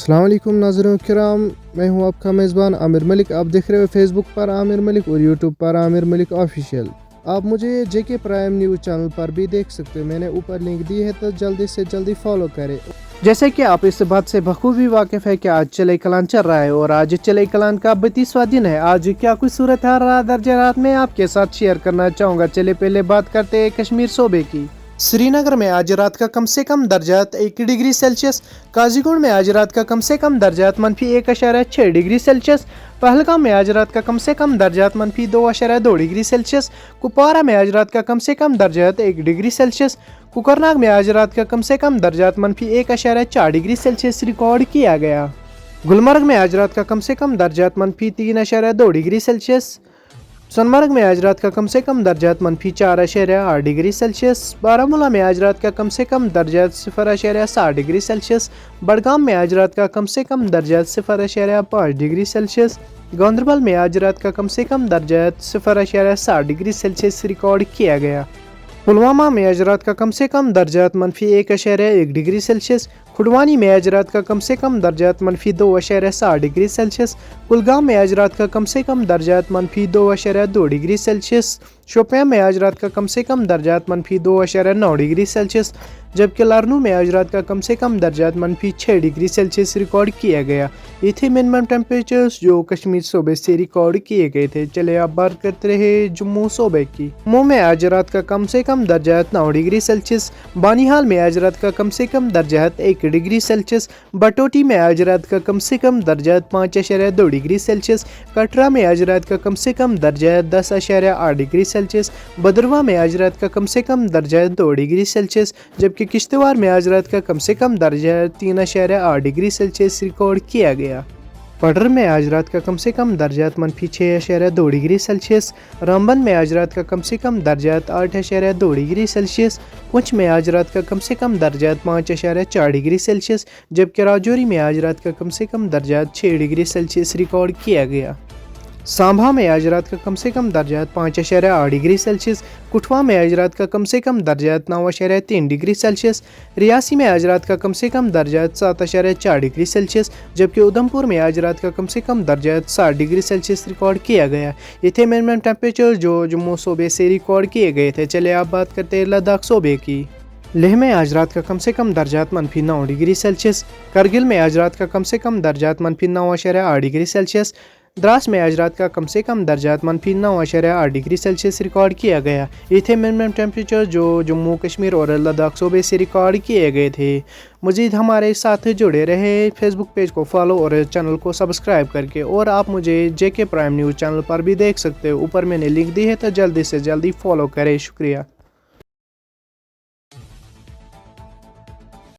अस्सलाम वालेकुम नाज़रीन किराम, मैं हूं आपका मेज़बान आमिर मलिक। आप देख रहे हो फेसबुक पर आमिर मलिक और यूट्यूब पर आमिर मलिक ऑफिशियल। आप मुझे जेके प्राइम न्यूज़ चैनल पर भी देख सकते हो, मैंने ऊपर लिंक दी है, तो जल्दी से जल्दी फॉलो करें। जैसे कि आप इस बात से बखूबी वाकिफ़ है कि आज चले कलान चल रहा है और आज चले कलान का 32वां दिन है। आज क्या कुछ सूरत है दर्जा रात में आपके साथ शेयर करना चाहूँगा। चले पहले बात करते हैं कश्मीर सूबे की। श्रीनगर में आज रात का कम से कम दर्जात 1 डिग्री सेल्सियस, काजीगुंड में आज रात का कम से कम दर्जात -1.6 डिग्री सेल्सियस, पहलगाम में आज रात का कम से कम दर्जात -2.2 डिग्री सेल्सियस, कुपवारा में आज रात का कम से कम दर्जात 1 डिग्री सेल्सियस, कुकरनाग में आज रात का कम से कम दर्जात -1.4 डिग्री सेल्सियस रिकॉर्ड किया गया। गुलमर्ग में आज रात का कम से कम दर्जात -3.2 डिग्री सेल्सियस, सोनमर्ग में आज रात का कम से कम दर्जात -4.8 डिग्री सेल्सियस, बारामूला में आज रात का कम से कम दर्जात 0.7 डिग्री सेल्सियस, बडगाम में आज रात का कम से कम दर्जात 0.5 डिग्री सेल्सियस, गांदरबल में आज रात का कम से कम दर्जात 0.7 डिग्री सेल्सियस रिकॉर्ड किया गया। पुलवामा में आज रात का कम से कम दर्जात -1.1 डिग्री सेल्सियस, खुडवानी में आज रात का कम से कम दर्जात -2.7 डिग्री सेल्सियस, कुलगाम में आज रात का कम से कम दर्जात -2.2 डिग्री सेल्सियस, शोपियां में आज रात का कम से कम दर्जात -2.9 डिग्री सेल्सियस, जबकि लारनू में आज रात का कम से कम दर्जात -6 डिग्री सेल्सियस रिकॉर्ड किया गया। ये थे मिनिमम टेम्परेचर्स जो कश्मीर सूबे से रिकॉर्ड किए गए थे। चले आप बात करते रहे जम्मू सूबे की। जम्मू में आज रात का कम से कम दर्जात 9 डिग्री सेल्सियस, बानीहाल में आज रात का कम से कम दर्जात 1 डिग्री सेल्सियस, बटोटी में आज रात का कम से कम दर्जात 5.2 डिग्री सेल्सियस, कटरा में आज रात का कम से कम दर्जात 10.8 डिग्री सेल्सियस, भदरवा में आज रात का कम से कम दर्जात 2 डिग्री सेल्सियस, जबकि किश्तवाड़ में आज रात का कम से कम दर्जात 3.8 डिग्री सेल्सियस रिकॉर्ड किया गया। पडर में आज रात का कम से कम दर्जात -6.2 डिग्री सेल्सियस, रामबन में आज रात का कम से कम दर्जात 8.2 डिग्री सेल्सियस, पुंछ में आज रात का कम से कम दर्जात 5.4 डिग्री सेल्सियस, जबकि राजौरी में आज रात का कम से कम दर्जात 6 डिग्री सेल्सियस रिकॉर्ड किया गया। सांभा में आज रात का कम से कम दर्जात 5.8 डिग्री सेल्सियस, कुठवा में आज रात का कम से कम दर्जात 9.3 डिग्री सेल्सियस, रियासी में आज रात का कम से कम दर्जात 7.4 डिग्री सेल्सियस, जबकि उधमपुर में आज रात का कम से कम दर्जात 7 डिग्री सेल्सियस रिकॉर्ड किया गया। ये थे मिनिमम टेम्परेचर जो जम्मू सूबे से रिकॉर्ड किए गए थे। चले आप बात करते हैं लद्दाख सूबे की। लेह में आज रात का कम से कम दर्जात -9 डिग्री सेल्सियस, करगिल में आज रात का कम से कम दर्जात -9.8 डिग्री सेल्सियस, द्रास में आज रात का कम से कम दर्जात -9.8 डिग्री सेल्सियस रिकॉर्ड किया गया। ये थे मिनिमम टेम्परेचर जो जम्मू कश्मीर और लद्दाख सूबे से रिकॉर्ड किए गए थे। मज़ीद हमारे साथ जुड़े रहे, फेसबुक पेज को फॉलो और चैनल को सब्सक्राइब करके, और आप मुझे जेके प्राइम न्यूज़ चैनल पर भी देख सकते हो। ऊपर मैंने लिंक दी है, तो जल्दी से जल्दी फॉलो करें। शुक्रिया।